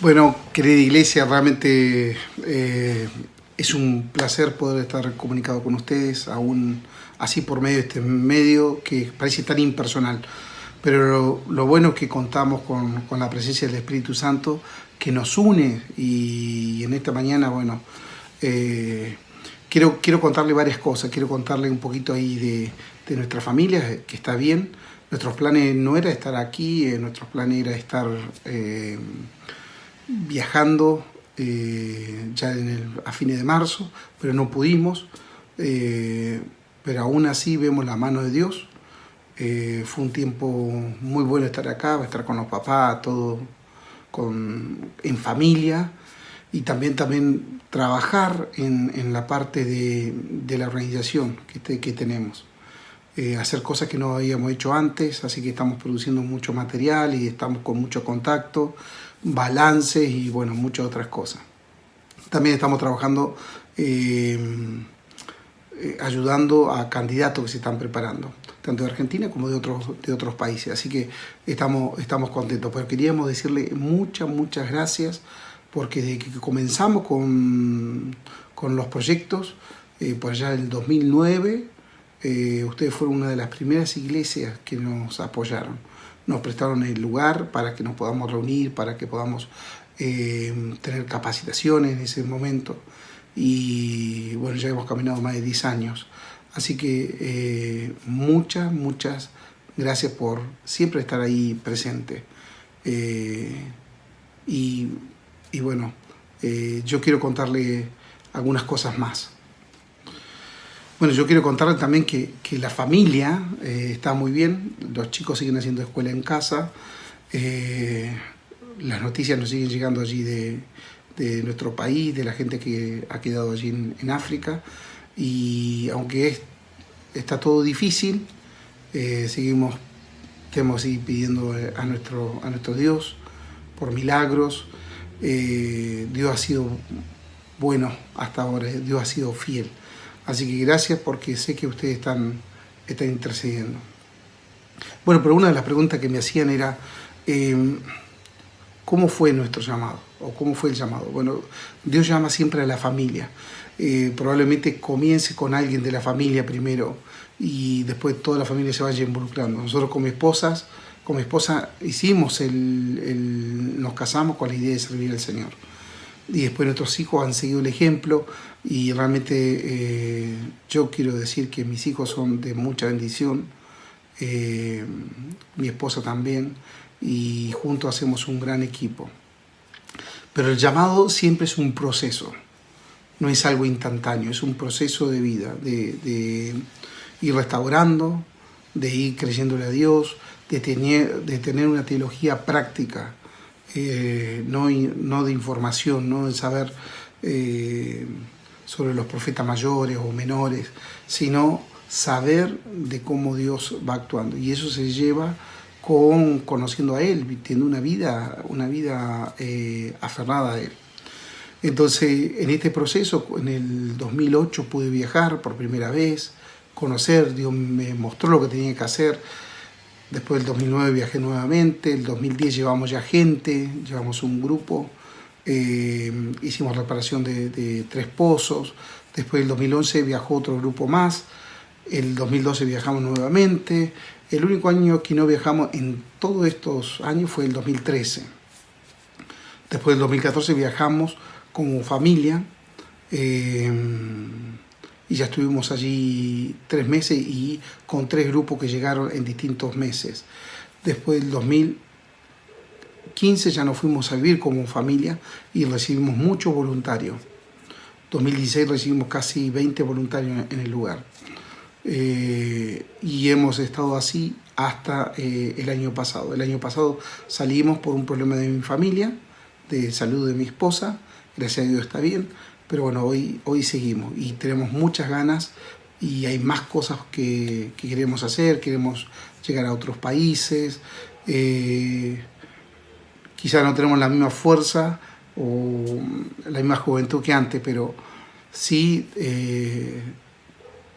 Bueno, querida iglesia, realmente es un placer poder estar comunicado con ustedes, aún así por medio de este medio que parece tan impersonal. Pero lo bueno es que contamos con la presencia del Espíritu Santo que nos une y en esta mañana, bueno, quiero contarle varias cosas, quiero contarle un poquito ahí de nuestra familia, que está bien. Nuestros planes no era estar aquí, nuestros planes era estar viajando ya a fines de marzo, pero no pudimos. Pero aún así vemos la mano de Dios. Fue un tiempo muy bueno estar acá, estar con los papás, todo en familia y también trabajar en la parte de la organización que tenemos. Hacer cosas que no habíamos hecho antes, así que estamos produciendo mucho material y estamos con mucho contacto, balances y bueno, muchas otras cosas. También estamos trabajando ayudando a candidatos que se están preparando, tanto de Argentina como de otros países. Así que estamos contentos. Pero queríamos decirle muchas gracias, porque desde que comenzamos con los proyectos, por allá del 2009, ustedes fueron una de las primeras iglesias que nos apoyaron. Nos prestaron el lugar para que nos podamos reunir, para que podamos tener capacitaciones en ese momento. Y bueno, ya hemos caminado más de 10 años. Así que muchas gracias por siempre estar ahí presente. Y, y bueno, yo quiero contarle algunas cosas más. Bueno, yo quiero contarle también que la familia está muy bien, los chicos siguen haciendo escuela en casa, las noticias nos siguen llegando allí de nuestro país, de la gente que ha quedado allí en África, y aunque está todo difícil, seguimos seguir pidiendo a nuestro Dios por milagros. Dios ha sido bueno hasta ahora, Dios ha sido fiel. Así que gracias, porque sé que ustedes están intercediendo. Bueno, pero una de las preguntas que me hacían era, ¿cómo fue nuestro llamado? ¿O cómo fue el llamado? Bueno, Dios llama siempre a la familia. Probablemente comience con alguien de la familia primero y después toda la familia se vaya involucrando. Nosotros con mi esposa nos casamos con la idea de servir al Señor. Y después nuestros hijos han seguido el ejemplo y realmente yo quiero decir que mis hijos son de mucha bendición, mi esposa también, y juntos hacemos un gran equipo. Pero el llamado siempre es un proceso, no es algo instantáneo, es un proceso de vida, de ir restaurando, de ir creyéndole a Dios, de tener una teología práctica, no de información, no de saber sobre los profetas mayores o menores, sino saber de cómo Dios va actuando. Y eso se lleva conociendo a Él, teniendo una vida aferrada a Él. Entonces, en este proceso, en el 2008 pude viajar por primera vez, conocer, Dios me mostró lo que tenía que hacer. Después del 2009 viajé nuevamente, el 2010 llevamos ya gente, llevamos un grupo, hicimos reparación de 3 pozos, después del 2011 viajó otro grupo más, el 2012 viajamos nuevamente, el único año que no viajamos en todos estos años fue el 2013. Después del 2014 viajamos como familia, y ya estuvimos allí 3 meses y con 3 grupos que llegaron en distintos meses. Después del 2015 ya nos fuimos a vivir como familia y recibimos muchos voluntarios. 2016 recibimos casi 20 voluntarios en el lugar. Y hemos estado así hasta el año pasado. El año pasado salimos por un problema de mi familia, de salud de mi esposa, gracias a Dios está bien, pero bueno, hoy seguimos y tenemos muchas ganas y hay más cosas que queremos hacer, queremos llegar a otros países, quizás no tenemos la misma fuerza o la misma juventud que antes, pero sí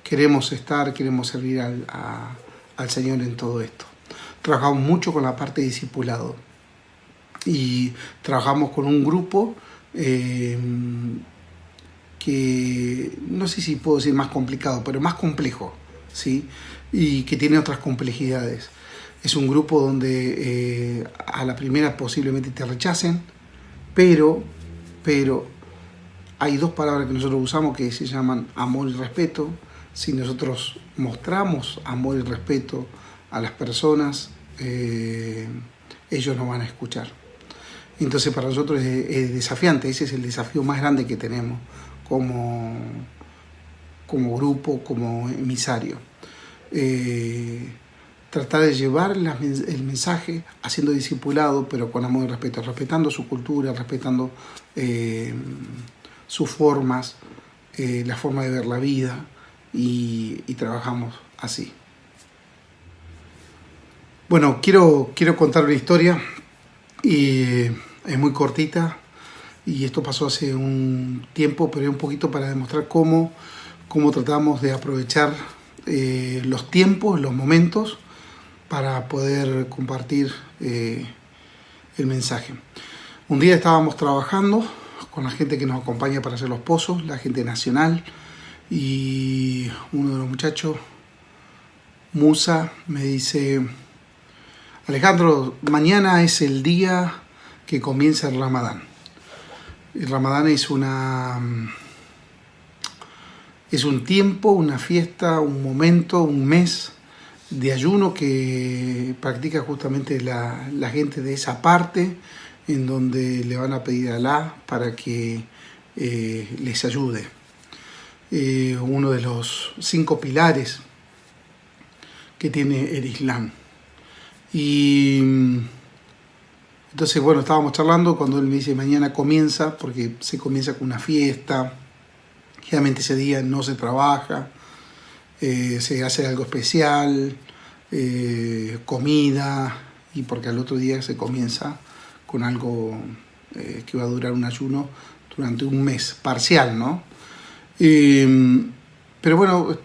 queremos servir al Señor en todo esto. Trabajamos mucho con la parte de discipulado. y trabajamos con un grupo que no sé si puedo decir más complicado, pero más complejo, ¿sí? Y que tiene otras complejidades. Es un grupo donde a la primera posiblemente te rechacen, pero hay dos palabras que nosotros usamos que se llaman amor y respeto. Si nosotros mostramos amor y respeto a las personas, ellos nos van a escuchar. Entonces para nosotros es desafiante, ese es el desafío más grande que tenemos como grupo, como emisario. Tratar de llevar el mensaje haciendo discipulado, pero con amor y respeto, respetando su cultura, respetando sus formas, la forma de ver la vida, y trabajamos así. Bueno, quiero contar una historia, y es muy cortita, y esto pasó hace un tiempo, pero es un poquito para demostrar cómo tratamos de aprovechar los tiempos, los momentos, para poder compartir el mensaje. Un día estábamos trabajando con la gente que nos acompaña para hacer los pozos, la gente nacional, y uno de los muchachos, Musa, me dice: Alejandro, mañana es el día que comienza el Ramadán. El Ramadán es un tiempo, una fiesta, un momento, un mes de ayuno que practica justamente la gente de esa parte, en donde le van a pedir a Alá para que les ayude. Uno de los 5 pilares que tiene el Islam. Y entonces, bueno, estábamos charlando cuando él me dice: mañana comienza, porque se comienza con una fiesta. Generalmente ese día no se trabaja, se hace algo especial, comida, y porque al otro día se comienza con algo que va a durar un ayuno durante un mes, parcial, ¿no? Pero bueno,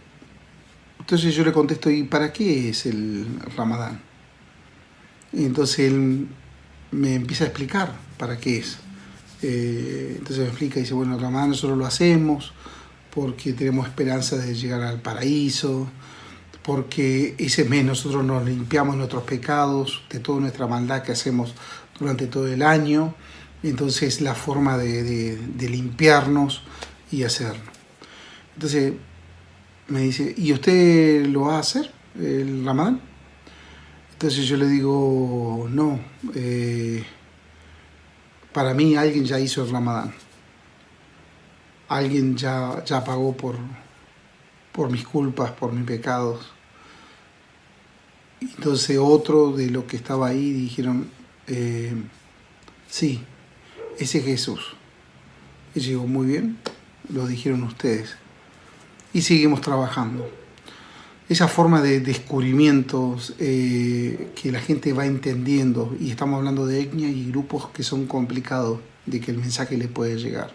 entonces yo le contesto: ¿y para qué es el Ramadán? Y entonces él me empieza a explicar para qué es. Entonces me explica y dice: bueno, el Ramadán nosotros lo hacemos porque tenemos esperanza de llegar al paraíso, porque ese mes nosotros nos limpiamos nuestros pecados, de toda nuestra maldad que hacemos durante todo el año. Entonces la forma de limpiarnos y hacerlo. Entonces me dice: ¿y usted lo va a hacer, el Ramadán? Entonces yo le digo: no, para mí alguien ya hizo el Ramadán. Alguien ya pagó por mis culpas, por mis pecados. Entonces otro de los que estaba ahí dijeron: sí, ese es Jesús. Y yo digo: muy bien, lo dijeron ustedes. Y seguimos trabajando. Esa forma de descubrimientos que la gente va entendiendo, y estamos hablando de etnias y grupos que son complicados de que el mensaje le puede llegar.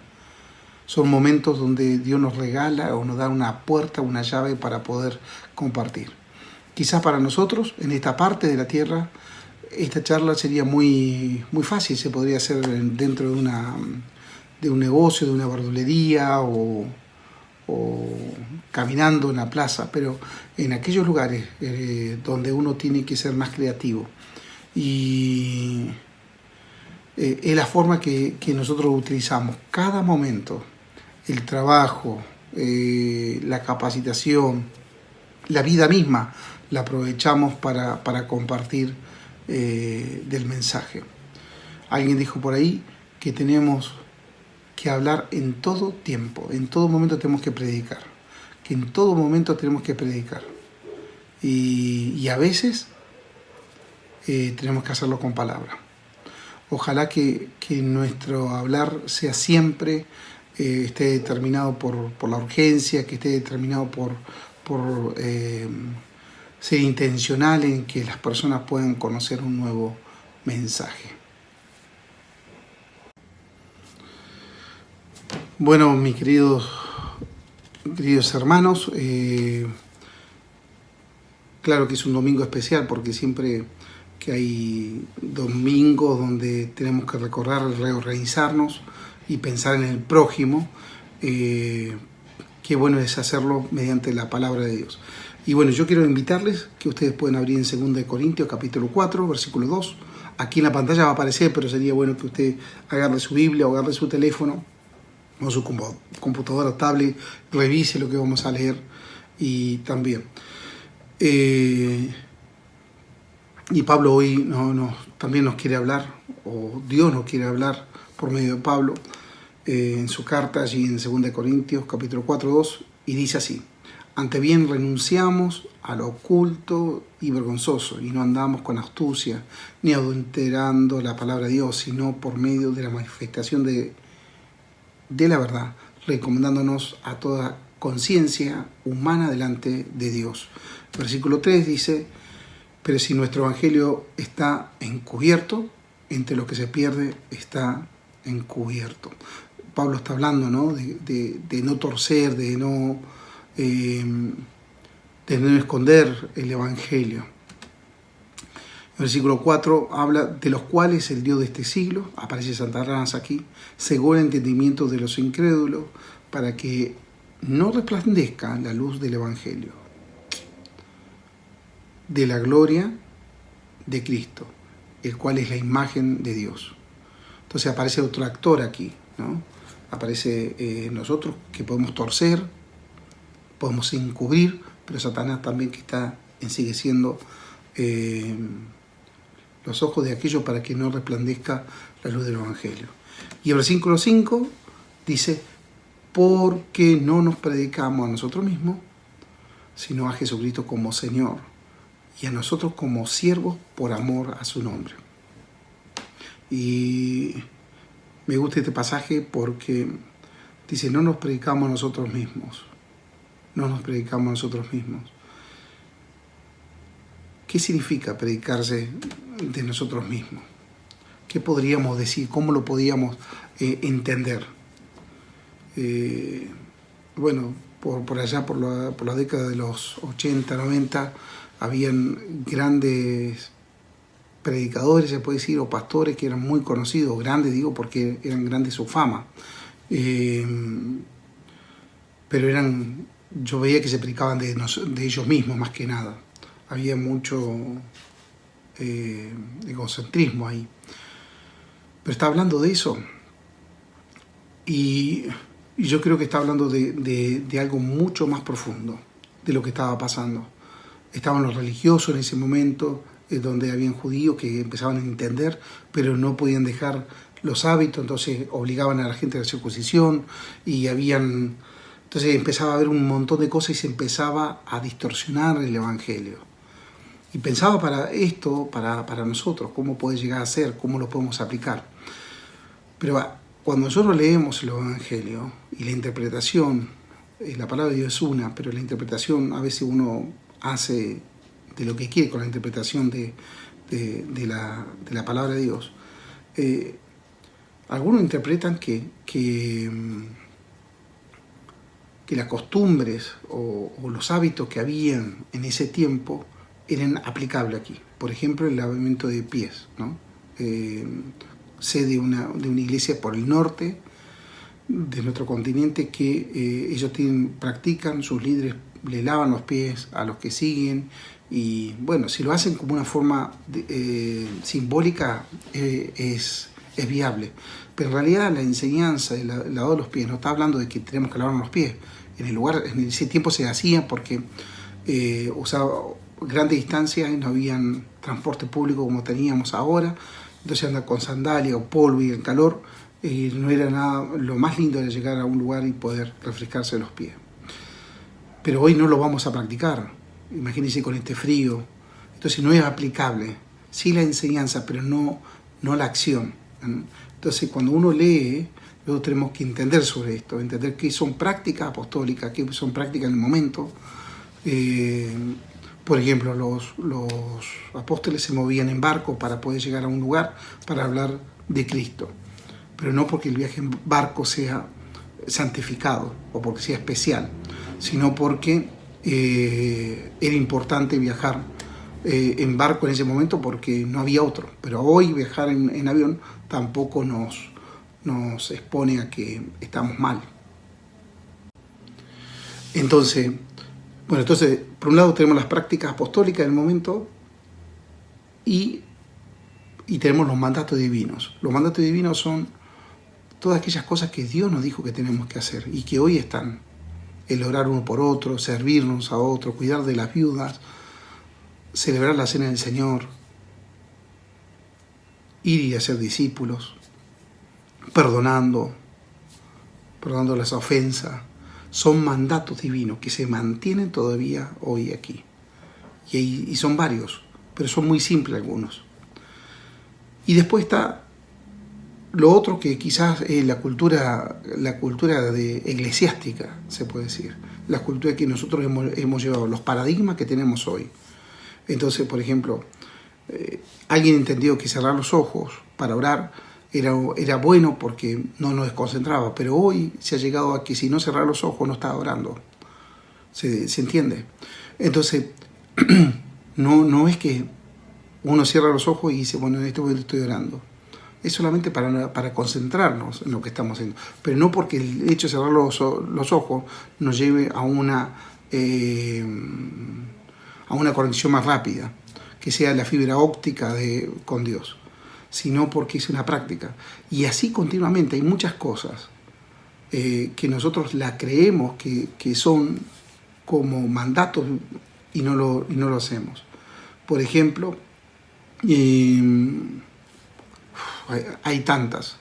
Son momentos donde Dios nos regala o nos da una puerta, una llave para poder compartir. Quizás para nosotros, en esta parte de la tierra, esta charla sería muy fácil, se podría hacer dentro de un negocio, de una verdulería o caminando en la plaza, pero en aquellos lugares donde uno tiene que ser más creativo. Y es la forma que nosotros utilizamos cada momento, el trabajo, la capacitación, la vida misma, la aprovechamos para compartir del mensaje. Alguien dijo por ahí que tenemos que hablar en todo tiempo, en todo momento tenemos que predicar, que en todo momento tenemos que predicar. Y a veces tenemos que hacerlo con palabras. Ojalá que nuestro hablar sea siempre, esté determinado por la urgencia, que esté determinado por ser intencional en que las personas puedan conocer un nuevo mensaje. Bueno, mis queridos hermanos, claro que es un domingo especial porque siempre que hay domingos donde tenemos que recorrer, reorganizarnos y pensar en el prójimo. Qué bueno es hacerlo mediante la palabra de Dios. Y bueno, yo quiero invitarles que ustedes pueden abrir en 2 Corintios capítulo 4, versículo 2. Aquí en la pantalla va a aparecer, pero sería bueno que usted agarre su Biblia o agarre su teléfono o su computadora o tablet, revise lo que vamos a leer y también. Y Pablo hoy también nos quiere hablar, o Dios nos quiere hablar por medio de Pablo, en su carta allí en 2 Corintios capítulo 4, 2, y dice así: ante bien renunciamos a lo oculto y vergonzoso, y no andamos con astucia, ni adulterando la palabra de Dios, sino por medio de la manifestación de la verdad, recomendándonos a toda conciencia humana delante de Dios. Versículo 3 dice: pero si nuestro evangelio está encubierto, entre los que se pierde está encubierto. Pablo está hablando, ¿no?, de no torcer, de no esconder el evangelio. El versículo 4 habla de los cuales el Dios de este siglo, aparece Satanás aquí, cegó el entendimiento de los incrédulos para que no resplandezca la luz del evangelio, de la gloria de Cristo, el cual es la imagen de Dios. Entonces aparece otro actor aquí, ¿no? Aparece nosotros que podemos torcer, podemos encubrir, pero Satanás también que está encegueciendo los ojos de aquellos para que no resplandezca la luz del evangelio. Y el versículo 5 dice: porque no nos predicamos a nosotros mismos, sino a Jesucristo como Señor, y a nosotros como siervos por amor a su nombre. Y me gusta este pasaje porque dice: no nos predicamos a nosotros mismos. No nos predicamos a nosotros mismos. ¿Qué significa predicarse de nosotros mismos? ¿Qué podríamos decir? ¿Cómo lo podíamos entender? Bueno, por allá, por la década de los 80, 90, habían grandes predicadores, se puede decir, o pastores que eran muy conocidos, grandes digo porque eran grandes su fama, pero yo veía que se predicaban de ellos mismos más que nada. Había mucho egocentrismo ahí. Pero está hablando de eso. Y yo creo que está hablando de algo mucho más profundo de lo que estaba pasando. Estaban los religiosos en ese momento, donde habían judíos que empezaban a entender, pero no podían dejar los hábitos, entonces obligaban a la gente a la circuncisión, y entonces empezaba a haber un montón de cosas y se empezaba a distorsionar el evangelio. Y pensaba para esto, para nosotros, cómo puede llegar a ser, cómo lo podemos aplicar. Pero cuando nosotros leemos el evangelio y la interpretación, la palabra de Dios es una, pero la interpretación a veces uno hace de lo que quiere con la interpretación de la palabra de Dios. Algunos interpretan que las costumbres o los hábitos que habían en ese tiempo eran aplicables aquí. Por ejemplo, el lavamiento de pies, ¿no? Sé de una iglesia por el norte de nuestro continente que ellos practican, sus líderes le lavan los pies a los que siguen, y bueno, si lo hacen como una forma simbólica es viable, pero en realidad la enseñanza del lavado de los pies no está hablando de que tenemos que lavarnos los pies. En ese tiempo se hacía porque usaba grandes distancias y no habían transporte público como teníamos ahora, entonces andar con sandalia o polvo y el calor, no era nada, lo más lindo era llegar a un lugar y poder refrescarse los pies. Pero hoy no lo vamos a practicar, imagínense con este frío, entonces no es aplicable, sí la enseñanza, pero no la acción. Entonces cuando uno lee, luego tenemos que entender sobre esto, entender qué son prácticas apostólicas, qué son prácticas en el momento. Por ejemplo, los apóstoles se movían en barco para poder llegar a un lugar para hablar de Cristo, pero no porque el viaje en barco sea santificado o porque sea especial, sino porque era importante viajar en barco en ese momento porque no había otro. Pero hoy viajar en avión tampoco nos expone a que estamos mal. Entonces, bueno, por un lado tenemos las prácticas apostólicas del momento y tenemos los mandatos divinos. Los mandatos divinos son todas aquellas cosas que Dios nos dijo que tenemos que hacer y que hoy están. El orar uno por otro, servirnos a otro, cuidar de las viudas, celebrar la cena del Señor, ir y hacer discípulos, perdonando las ofensas. Son mandatos divinos que se mantienen todavía hoy aquí. Y son varios, pero son muy simples algunos. Y después está lo otro que quizás es la cultura eclesiástica, se puede decir. La cultura que nosotros hemos llevado, los paradigmas que tenemos hoy. Entonces, por ejemplo, alguien entendió que cerrar los ojos para orar era bueno porque no nos desconcentraba, pero hoy se ha llegado a que si no cerrar los ojos no está orando. ¿Se entiende? Entonces, no es que uno cierra los ojos y dice, bueno, en este momento estoy orando. Es solamente para concentrarnos en lo que estamos haciendo, pero no porque el hecho de cerrar los ojos nos lleve a una conexión más rápida, que sea la fibra óptica con Dios, sino porque es una práctica. Y así continuamente hay muchas cosas que nosotros la creemos que son como mandatos y no lo hacemos. Por ejemplo, hay tantas.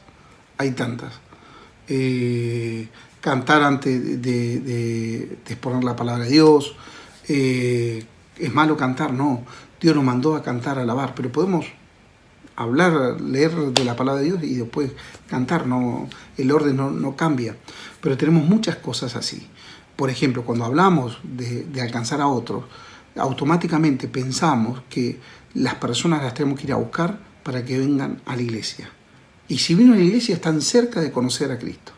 Cantar antes de exponer la palabra de Dios. ¿Es malo cantar? No. Dios nos mandó a cantar, a alabar, pero podemos hablar, leer de la palabra de Dios y después cantar. No, el orden no cambia. Pero tenemos muchas cosas así. Por ejemplo, cuando hablamos de alcanzar a otros, automáticamente pensamos que las personas las tenemos que ir a buscar para que vengan a la iglesia. Y si vino a la iglesia están cerca de conocer a Cristo.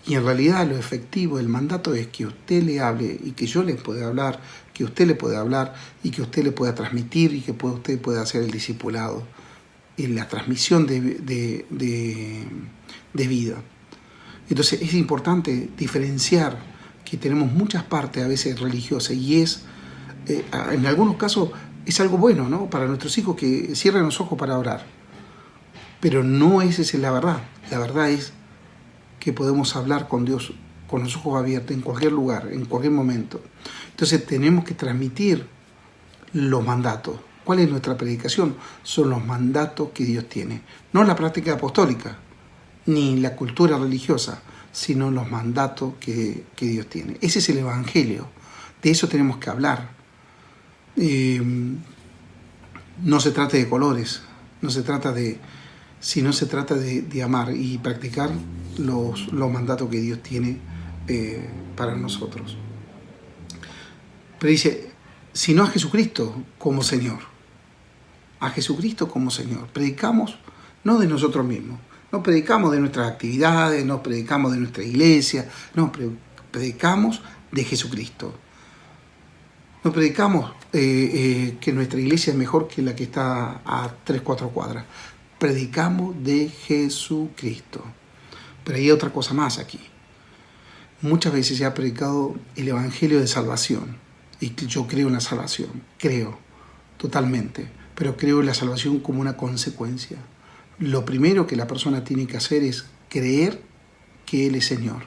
Y en realidad lo efectivo del mandato es que usted le hable y que yo le pueda hablar, que usted le pueda hablar y que usted le pueda transmitir y que usted pueda hacer el discipulado y la transmisión de vida. Entonces es importante diferenciar que tenemos muchas partes a veces religiosas y en algunos casos es algo bueno, ¿no? Para nuestros hijos que cierren los ojos para orar. Pero no esa es la verdad. La verdad es que podemos hablar con Dios con los ojos abiertos en cualquier lugar, en cualquier momento. Entonces tenemos que transmitir los mandatos. ¿Cuál es nuestra predicación? Son los mandatos que Dios tiene. No la práctica apostólica, ni la cultura religiosa, sino los mandatos que Dios tiene. Ese es el Evangelio. De eso tenemos que hablar. No se trata de colores, sino se trata de amar y practicar los mandatos que Dios tiene para nosotros. Pero dice, sino a Jesucristo como Señor. A Jesucristo como Señor. Predicamos no de nosotros mismos, no predicamos de nuestras actividades, no predicamos de nuestra iglesia, no, predicamos de Jesucristo. No predicamos que nuestra iglesia es mejor que la que está a 3-4 cuadras. Predicamos de Jesucristo. Pero hay otra cosa más aquí. Muchas veces se ha predicado el evangelio de salvación. Y yo creo en la salvación. Creo, totalmente. Pero creo en la salvación como una consecuencia. Lo primero que la persona tiene que hacer es creer que Él es Señor.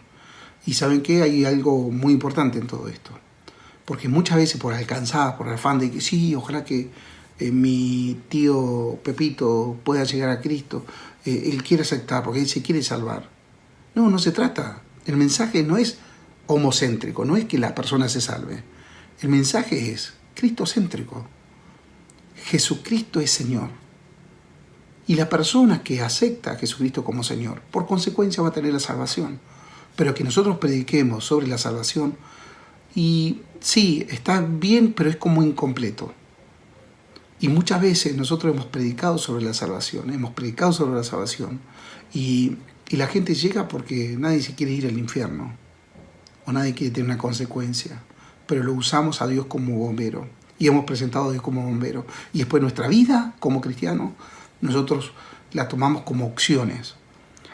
Y ¿saben qué? Hay algo muy importante en todo esto. Porque muchas veces por alcanzar, por el afán de que sí, ojalá que mi tío Pepito pueda llegar a Cristo, él quiere aceptar porque él se quiere salvar. No se trata. El mensaje no es homocéntrico, no es que la persona se salve. El mensaje es cristocéntrico. Jesucristo es Señor. Y la persona que acepta a Jesucristo como Señor, por consecuencia va a tener la salvación. Pero que nosotros prediquemos sobre la salvación, y sí, está bien, pero es como incompleto. Y muchas veces nosotros hemos predicado sobre la salvación, y la gente llega porque nadie se quiere ir al infierno, o nadie quiere tener una consecuencia, pero lo usamos a Dios como bombero. y hemos presentado a Dios como bombero. Y después nuestra vida como cristianos, nosotros la tomamos como opciones.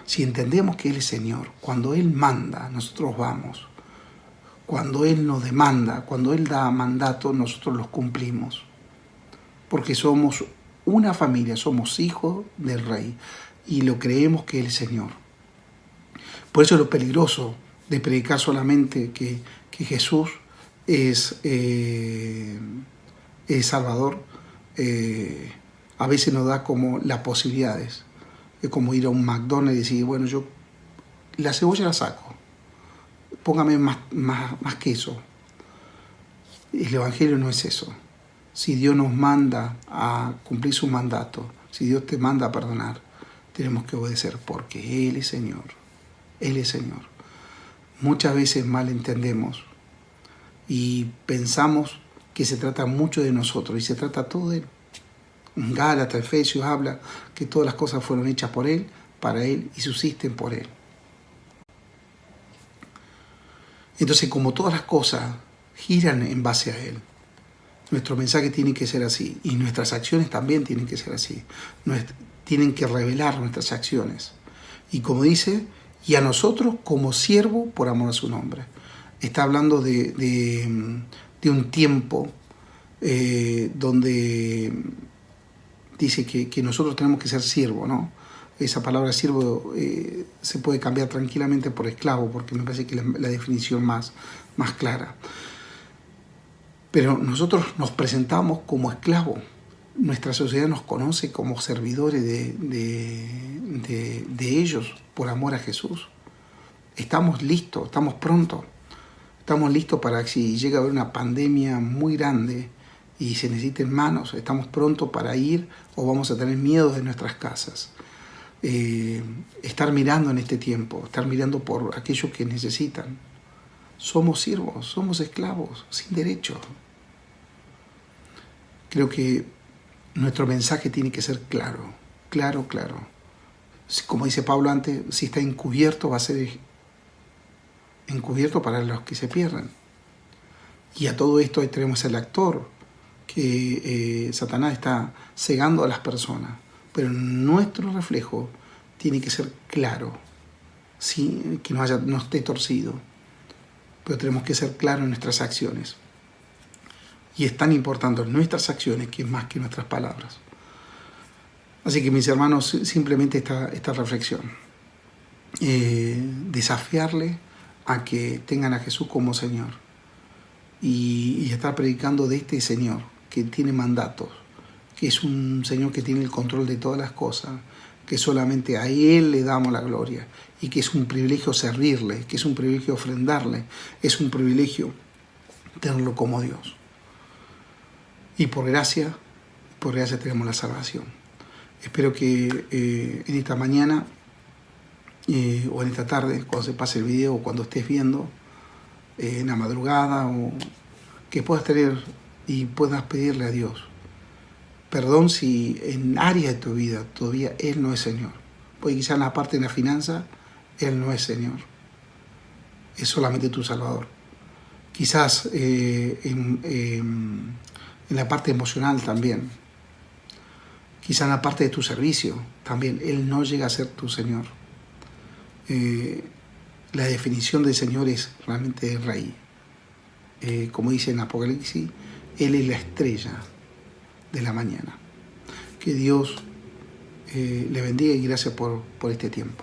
Si entendemos que Él es Señor, cuando Él manda, nosotros vamos. Cuando Él nos demanda, cuando Él da mandato, nosotros los cumplimos. Porque somos una familia, somos hijos del Rey y lo creemos que Él es Señor. Por eso es lo peligroso de predicar solamente que Jesús es Salvador. A veces nos da como las posibilidades. Es como ir a un McDonald's y decir, bueno, yo la cebolla la saco, póngame más queso. El Evangelio no es eso. Si Dios nos manda a cumplir su mandato, si Dios te manda a perdonar, tenemos que obedecer porque Él es Señor. Él es Señor. Muchas veces mal entendemos y pensamos que se trata mucho de nosotros y se trata todo de Él. En Gálatas, Efesios habla que todas las cosas fueron hechas por Él, para Él y subsisten por Él. Entonces, como todas las cosas giran en base a Él, nuestro mensaje tiene que ser así y nuestras acciones también tienen que ser así. Tienen que revelar nuestras acciones. Y como dice, y a nosotros como siervo por amor a su nombre. Está hablando de un tiempo donde dice que nosotros tenemos que ser siervo, ¿no? Esa palabra siervo se puede cambiar tranquilamente por esclavo, porque me parece que es la definición más clara. Pero nosotros nos presentamos como esclavos. Nuestra sociedad nos conoce como servidores de ellos por amor a Jesús. Estamos listos, estamos prontos. Estamos listos para si llega a haber una pandemia muy grande y se necesiten manos, estamos prontos para ir o vamos a tener miedo de nuestras casas. Estar mirando en este tiempo, estar mirando por aquellos que necesitan. Somos siervos, somos esclavos, sin derecho. Creo que nuestro mensaje tiene que ser claro, claro, claro. Como dice Pablo antes, si está encubierto, va a ser encubierto para los que se pierden. Y a todo esto ahí tenemos el actor, que Satanás está cegando a las personas. Pero nuestro reflejo tiene que ser claro, ¿sí? Que no esté torcido. Pero tenemos que ser claros en nuestras acciones. Y es tan importante nuestras acciones que es más que nuestras palabras. Así que mis hermanos, simplemente esta reflexión. Desafiarle a que tengan a Jesús como Señor. Y estar predicando de este Señor que tiene mandatos, que es un Señor que tiene el control de todas las cosas, que solamente a Él le damos la gloria y que es un privilegio servirle, que es un privilegio ofrendarle, es un privilegio tenerlo como Dios. Y por gracia tenemos la salvación. Espero que en esta mañana o en esta tarde, cuando se pase el video o cuando estés viendo, en la madrugada, o que puedas tener y puedas pedirle a Dios perdón si en áreas de tu vida todavía Él no es Señor. Porque quizás en la parte de la finanza Él no es Señor. Es solamente tu Salvador. Quizás en la parte emocional también. Quizás en la parte de tu servicio también Él no llega a ser tu Señor. La definición de Señor es realmente el Rey. Como dice en Apocalipsis, Él es la estrella de la mañana. Que Dios le bendiga y gracias por este tiempo.